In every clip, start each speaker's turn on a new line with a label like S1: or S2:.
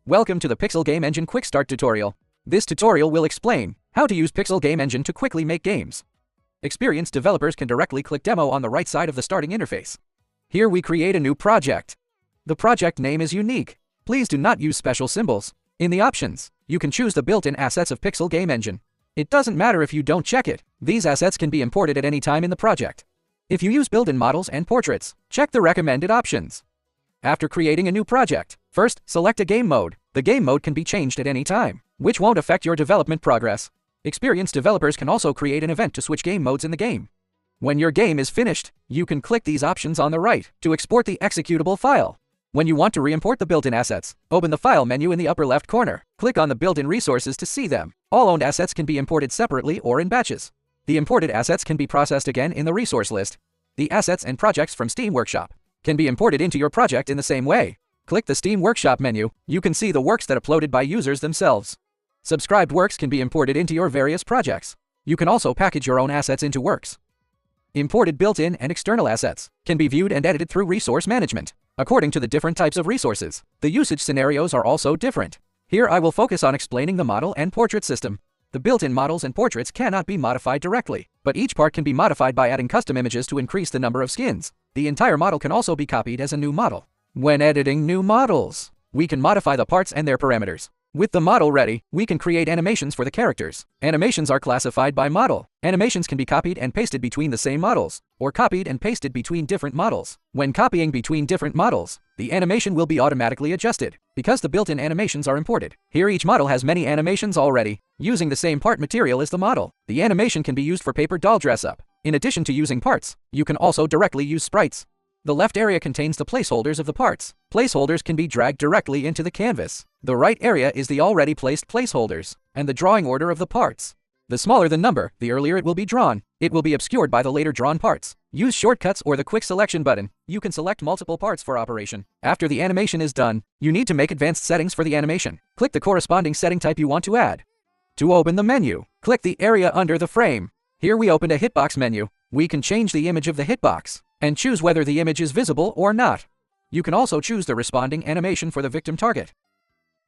S1: Welcome to the Pixel Game Engine Quick Start tutorial. This tutorial will explain how to use Pixel Game Engine to quickly make games. Experienced developers can directly click Demo on the right side of the starting interface. Here we create a new project. The project name is unique. Please do not use special symbols. In the options, you can choose the built-in assets of Pixel Game Engine. It doesn't matter if you don't check it. These assets can be imported at any time in the project. If you use built-in models and portraits, check the recommended options. After creating a new project, first, select a game mode. The game mode can be changed at any time, which won't affect your development progress. Experienced developers can also create an event to switch game modes in the game. When your game is finished, you can click these options on the right to export the executable file. When you want to re-import the built-in assets, open the File menu in the upper left corner. Click on the built-in resources to see them. All owned assets can be imported separately or in batches. The imported assets can be processed again in the resource list. The assets and projects from Steam Workshop can be imported into your project in the same way. Click the Steam Workshop menu. You can see the works that uploaded by users themselves. Subscribed works can be imported into your various projects. You can also package your own assets into works. Imported built-in and external assets can be viewed and edited through resource management. According to the different types of resources, the usage scenarios are also different. Here I will focus on explaining the model and portrait system. The built-in models and portraits cannot be modified directly, but each part can be modified by adding custom images to increase the number of skins. The entire model can also be copied as a new model. When editing new models, we can modify the parts and their parameters. With the model ready, we can create animations for the characters. Animations are classified by model. Animations can be copied and pasted between the same models, or copied and pasted between different models. When copying between different models, the animation will be automatically adjusted, because the built-in animations are imported. Here each model has many animations already, using the same part material as the model. The animation can be used for paper doll dress-up. In addition to using parts, you can also directly use sprites. The left area contains the placeholders of the parts. Placeholders can be dragged directly into the canvas. The right area is the already placed placeholders, and the drawing order of the parts. The smaller the number, the earlier it will be drawn. It will be obscured by the later drawn parts. Use shortcuts or the quick selection button. You can select multiple parts for operation. After the animation is done, you need to make advanced settings for the animation. Click the corresponding setting type you want to add. To open the menu, click the area under the frame. Here we opened a hitbox menu. We can change the image of the hitbox and choose whether the image is visible or not. You can also choose the responding animation for the victim target.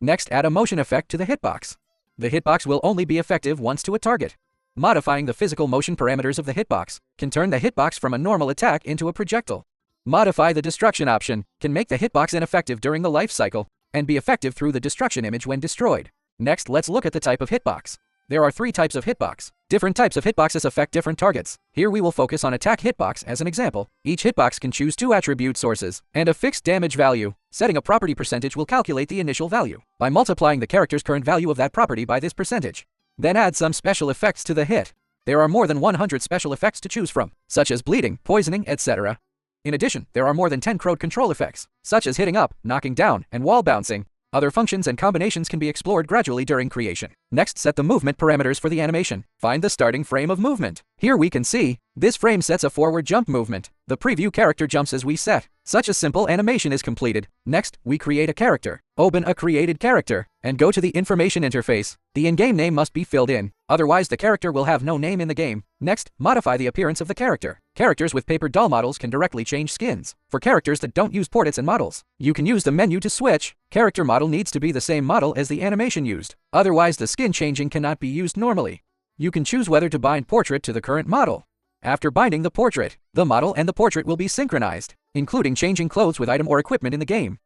S1: Next, add a motion effect to the hitbox. The hitbox will only be effective once to a target. Modifying the physical motion parameters of the hitbox can turn the hitbox from a normal attack into a projectile. Modify the destruction option can make the hitbox ineffective during the life cycle and be effective through the destruction image when destroyed. Next, let's look at the type of hitbox. There are 3 types of hitbox. Different types of hitboxes affect different targets. Here we will focus on attack hitbox as an example. Each hitbox can choose 2 attribute sources and a fixed damage value. Setting a property percentage will calculate the initial value by multiplying the character's current value of that property by this percentage. Then add some special effects to the hit. There are more than 100 special effects to choose from, such as bleeding, poisoning, etc. In addition, there are more than 10 crowd control effects, such as hitting up, knocking down, and wall bouncing. Other functions and combinations can be explored gradually during creation. Next, set the movement parameters for the animation. Find the starting frame of movement. Here we can see, this frame sets a forward jump movement. The preview character jumps as we set. Such a simple animation is completed. Next, we create a character. Open a created character, and go to the information interface. The in-game name must be filled in, otherwise the character will have no name in the game. Next, modify the appearance of the character. Characters with paper doll models can directly change skins. For characters that don't use portraits and models, you can use the menu to switch. Character model needs to be the same model as the animation used. Otherwise, the skin changing cannot be used normally. You can choose whether to bind portrait to the current model. After binding the portrait, the model and the portrait will be synchronized, including changing clothes with item or equipment in the game.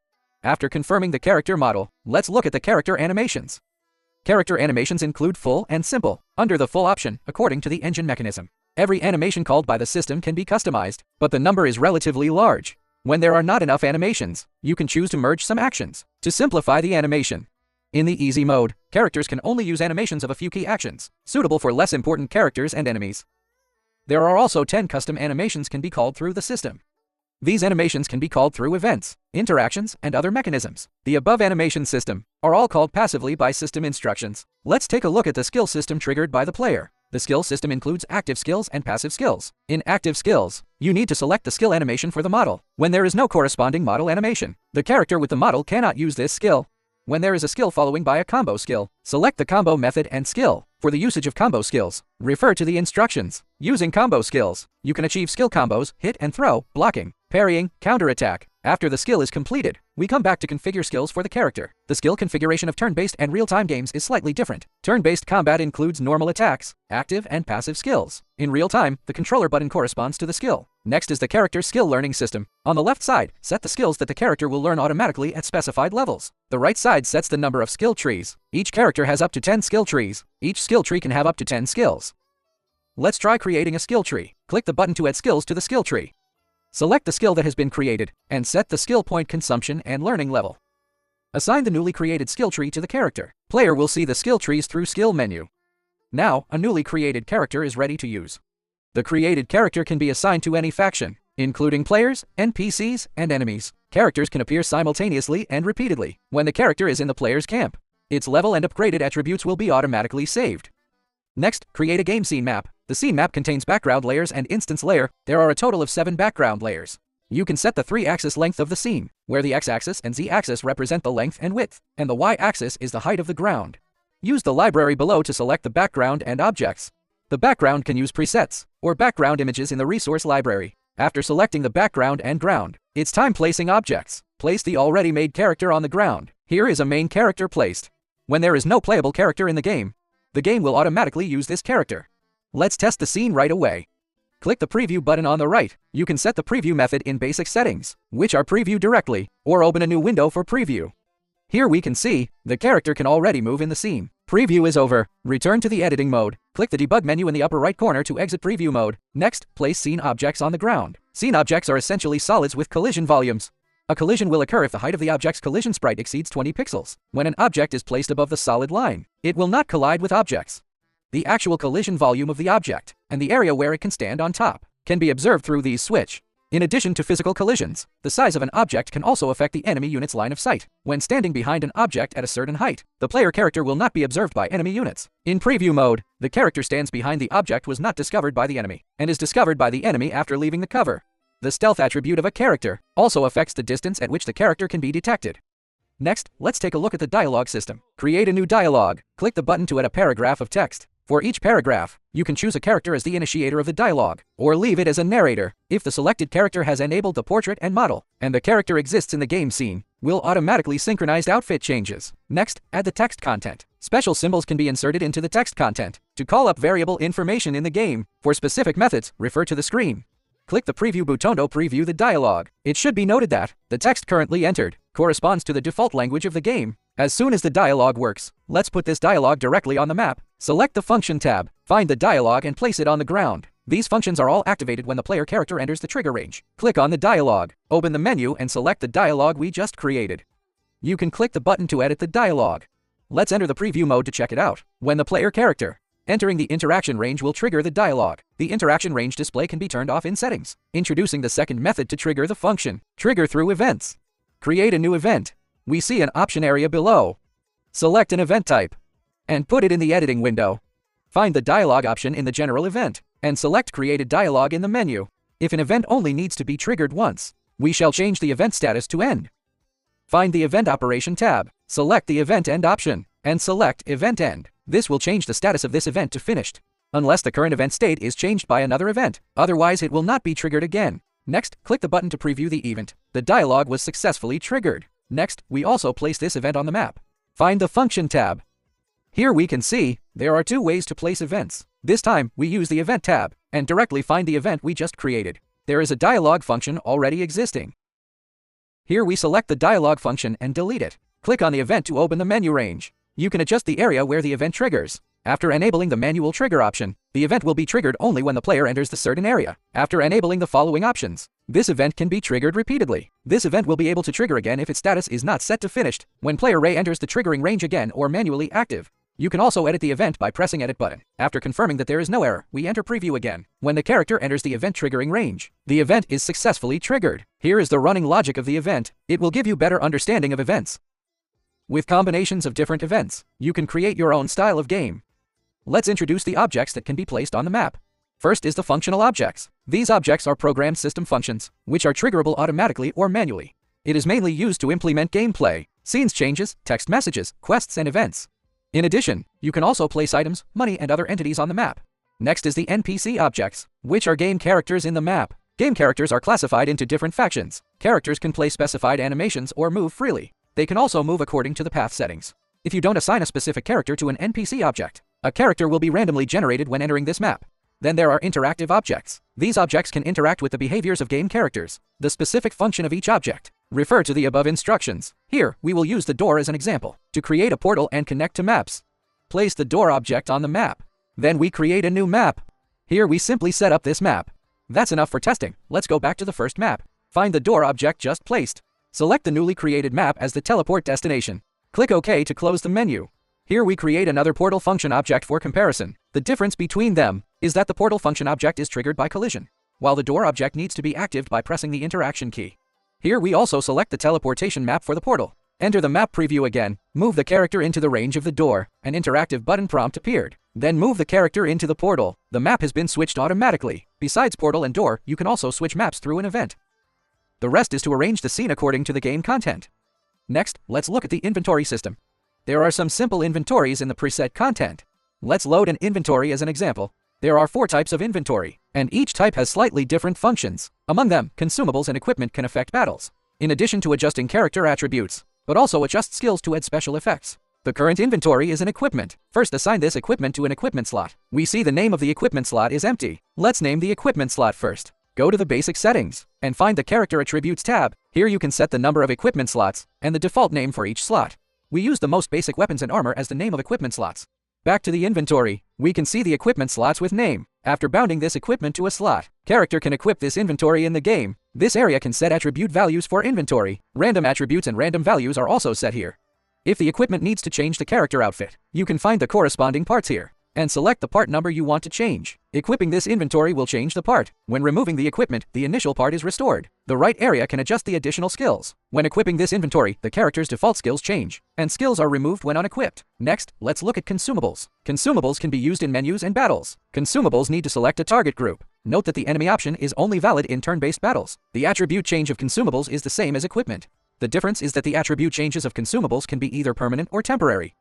S1: After confirming the character model, let's look at the character animations. Character animations include full and simple, under the full option, according to the engine mechanism. Every animation called by the system can be customized, but the number is relatively large. When there are not enough animations, you can choose to merge some actions to simplify the animation. In the easy mode, characters can only use animations of a few key actions, suitable for less important characters and enemies. There are also 10 custom animations can be called through the system. These animations can be called through events, interactions, and other mechanisms. The above animation system are all called passively by system instructions. Let's take a look at the skill system triggered by the player. The skill system includes active skills and passive skills. In active skills, you need to select the skill animation for the model. When there is no corresponding model animation, the character with the model cannot use this skill. When there is a skill following by a combo skill, select the combo method and skill. For the usage of combo skills, refer to the instructions. Using combo skills, you can achieve skill combos, hit and throw, blocking, parrying, counterattack, After the skill is completed, we come back to configure skills for the character. The skill configuration of turn-based and real-time games is slightly different. Turn-based combat includes normal attacks, active and passive skills. In real time, the controller button corresponds to the skill. Next is the character skill learning system. On the left side, set the skills that the character will learn automatically at specified levels. The right side sets the number of skill trees. Each character has up to 10 skill trees. Each skill tree can have up to 10 skills. Let's try creating a skill tree. Click the button to add skills to the skill tree. Select the skill that has been created, and set the skill point consumption and learning level. Assign the newly created skill tree to the character. Player will see the skill trees through skill menu. Now, a newly created character is ready to use. The created character can be assigned to any faction, including players, NPCs, and enemies. Characters can appear simultaneously and repeatedly when the character is in the player's camp. Its level and upgraded attributes will be automatically saved. Next, create a game scene map. The scene map contains background layers and instance layer. There are a total of 7 background layers. You can set the 3-axis length of the scene, where the x-axis and z-axis represent the length and width, and the y-axis is the height of the ground. Use the library below to select the background and objects. The background can use presets, or background images in the resource library. After selecting the background and ground, it's time placing objects. Place the already made character on the ground. Here is a main character placed. When there is no playable character in the game will automatically use this character. Let's test the scene right away. Click the preview button on the right. You can set the preview method in basic settings, which are preview directly, or open a new window for preview. Here we can see, the character can already move in the scene. Preview is over. Return to the editing mode. Click the debug menu in the upper right corner to exit preview mode. Next, place scene objects on the ground. Scene objects are essentially solids with collision volumes. A collision will occur if the height of the object's collision sprite exceeds 20 pixels. When an object is placed above the solid line, it will not collide with objects. The actual collision volume of the object, and the area where it can stand on top, can be observed through these switch. In addition to physical collisions, the size of an object can also affect the enemy unit's line of sight. When standing behind an object at a certain height, the player character will not be observed by enemy units. In preview mode, the character stands behind the object was not discovered by the enemy, and is discovered by the enemy after leaving the cover. The stealth attribute of a character also affects the distance at which the character can be detected. Next, let's take a look at the dialogue system. Create a new dialogue. Click the button to add a paragraph of text. For each paragraph, you can choose a character as the initiator of the dialogue, or leave it as a narrator. If the selected character has enabled the portrait and model, and the character exists in the game scene, will automatically synchronized outfit changes. Next, add the text content. Special symbols can be inserted into the text content to call up variable information in the game. For specific methods, refer to the screen. Click the preview button to preview the dialogue. It should be noted that the text currently entered corresponds to the default language of the game. As soon as the dialogue works, let's put this dialogue directly on the map. Select the Function tab, find the dialogue and place it on the ground. These functions are all activated when the player character enters the trigger range. Click on the dialogue, open the menu and select the dialogue we just created. You can click the button to edit the dialogue. Let's enter the preview mode to check it out. When the player character entering the interaction range will trigger the dialogue. The interaction range display can be turned off in settings. Introducing the second method to trigger the function. Trigger through events. Create a new event. We see an option area below. Select an event type and put it in the editing window. Find the dialogue option in the general event and select created dialogue in the menu. If an event only needs to be triggered once, we shall change the event status to end. Find the event operation tab, select the event end option, and select event end. This will change the status of this event to finished, unless the current event state is changed by another event. Otherwise, it will not be triggered again. Next, click the button to preview the event. The dialogue was successfully triggered. Next, we also place this event on the map. Find the Function tab. Here we can see, there are 2 ways to place events. This time, we use the Event tab, and directly find the event we just created. There is a dialogue function already existing. Here we select the dialogue function and delete it. Click on the event to open the menu range. You can adjust the area where the event triggers. After enabling the manual trigger option, the event will be triggered only when the player enters the certain area. After enabling the following options, this event can be triggered repeatedly. This event will be able to trigger again if its status is not set to finished, when player re-enters the triggering range again or manually active. You can also edit the event by pressing Edit button. After confirming that there is no error, we enter Preview again. When the character enters the event triggering range, the event is successfully triggered. Here is the running logic of the event. It will give you better understanding of events. With combinations of different events, you can create your own style of game. Let's introduce the objects that can be placed on the map. First is the functional objects. These objects are programmed system functions, which are triggerable automatically or manually. It is mainly used to implement gameplay, scenes changes, text messages, quests, and events. In addition, you can also place items, money, and other entities on the map. Next is the NPC objects, which are game characters in the map. Game characters are classified into different factions. Characters can play specified animations or move freely. They can also move according to the path settings. If you don't assign a specific character to an NPC object, a character will be randomly generated when entering this map. Then there are interactive objects. These objects can interact with the behaviors of game characters. The specific function of each object. Refer to the above instructions. Here, we will use the door as an example. To create a portal and connect to maps, place the door object on the map. Then we create a new map. Here we simply set up this map. That's enough for testing. Let's go back to the first map. Find the door object just placed. Select the newly created map as the teleport destination. Click OK to close the menu. Here we create another portal function object for comparison. The difference between them is that the portal function object is triggered by collision, while the door object needs to be activated by pressing the interaction key. Here we also select the teleportation map for the portal. Enter the map preview again, move the character into the range of the door. An interactive button prompt appeared. Then move the character into the portal. The map has been switched automatically. Besides portal and door, you can also switch maps through an event. The rest is to arrange the scene according to the game content. Next, let's look at the inventory system. There are some simple inventories in the preset content. Let's load an inventory as an example. There are 4 types of inventory, and each type has slightly different functions. Among them, consumables and equipment can affect battles, in addition to adjusting character attributes, but also adjust skills to add special effects. The current inventory is an equipment. First, assign this equipment to an equipment slot. We see the name of the equipment slot is empty. Let's name the equipment slot first. Go to the basic settings and find the character attributes tab. Here you can set the number of equipment slots and the default name for each slot. We use the most basic weapons and armor as the name of equipment slots. Back to the inventory, we can see the equipment slots with name. After bounding this equipment to a slot, character can equip this inventory in the game. This area can set attribute values for inventory. Random attributes and random values are also set here. If the equipment needs to change the character outfit, you can find the corresponding parts here and select the part number you want to change. Equipping this inventory will change the part. When removing the equipment, the initial part is restored. The right area can adjust the additional skills. When equipping this inventory, the character's default skills change, and skills are removed when unequipped. Next, let's look at consumables. Consumables can be used in menus and battles. Consumables need to select a target group. Note that the enemy option is only valid in turn-based battles. The attribute change of consumables is the same as equipment. The difference is that the attribute changes of consumables can be either permanent or temporary.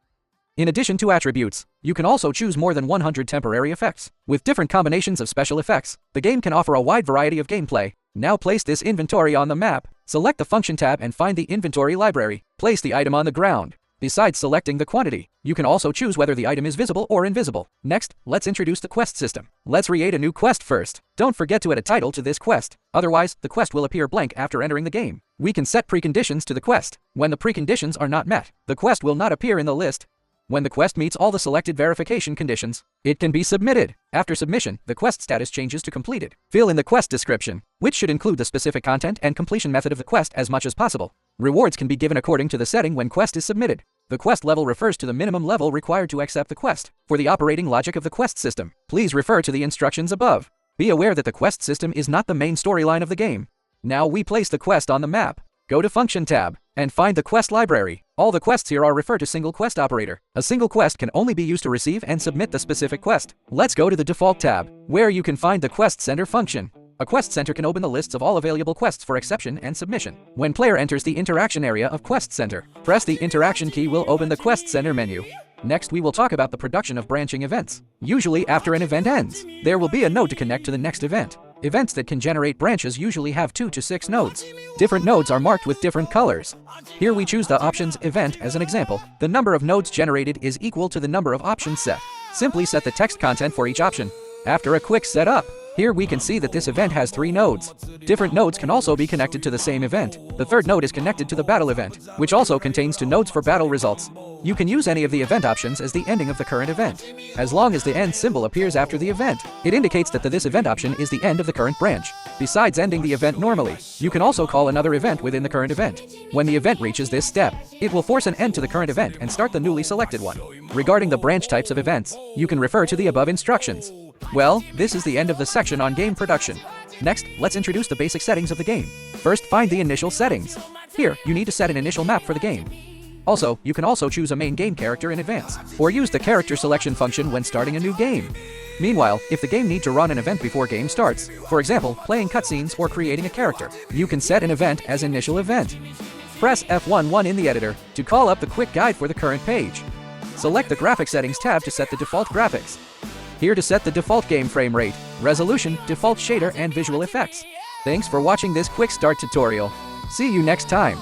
S1: In addition to attributes, you can also choose more than 100 temporary effects. With different combinations of special effects, the game can offer a wide variety of gameplay. Now place this inventory on the map. Select the function tab and find the inventory library. Place the item on the ground. Besides selecting the quantity, you can also choose whether the item is visible or invisible. Next, let's introduce the quest system. Let's create a new quest first. Don't forget to add a title to this quest. Otherwise, the quest will appear blank after entering the game. We can set preconditions to the quest. When the preconditions are not met, the quest will not appear in the list. When the quest meets all the selected verification conditions, it can be submitted. After submission, the quest status changes to completed. Fill in the quest description, which should include the specific content and completion method of the quest as much as possible. Rewards can be given according to the setting when quest is submitted. The quest level refers to the minimum level required to accept the quest. For the operating logic of the quest system, please refer to the instructions above. Be aware that the quest system is not the main storyline of the game. Now we place the quest on the map. Go to Function tab and find the quest library. All the quests here are referred to single quest operator. A single quest can only be used to receive and submit the specific quest. Let's go to the default tab, where you can find the quest center function. A quest center can open the lists of all available quests for exception and submission. When player enters the interaction area of quest center, press the interaction key will open the quest center menu. Next, we will talk about the production of branching events. Usually after an event ends, there will be a node to connect to the next event. Events that can generate branches usually have 2 to 6 nodes. Different nodes are marked with different colors. Here we choose the options event as an example. The number of nodes generated is equal to the number of options set. Simply set the text content for each option. After a quick setup, here we can see that this event has 3 nodes. Different nodes can also be connected to the same event. The third node is connected to the battle event, which also contains 2 nodes for battle results. You can use any of the event options as the ending of the current event. As long as the end symbol appears after the event, it indicates that this event option is the end of the current branch. Besides ending the event normally, you can also call another event within the current event. When the event reaches this step, it will force an end to the current event and start the newly selected one. Regarding the branch types of events, you can refer to the above instructions. Well, this is the end of the section on game production. Next, let's introduce the basic settings of the game. First, find the initial settings. Here, you need to set an initial map for the game. Also, you can also choose a main game character in advance, or use the character selection function when starting a new game. Meanwhile, if the game needs to run an event before game starts, for example, playing cutscenes or creating a character, you can set an event as initial event. Press F11 in the editor to call up the quick guide for the current page. Select the graphic settings tab to set the default graphics. Here to set the default game frame rate, resolution, default shader, and visual effects. Thanks for watching this quick start tutorial. See you next time.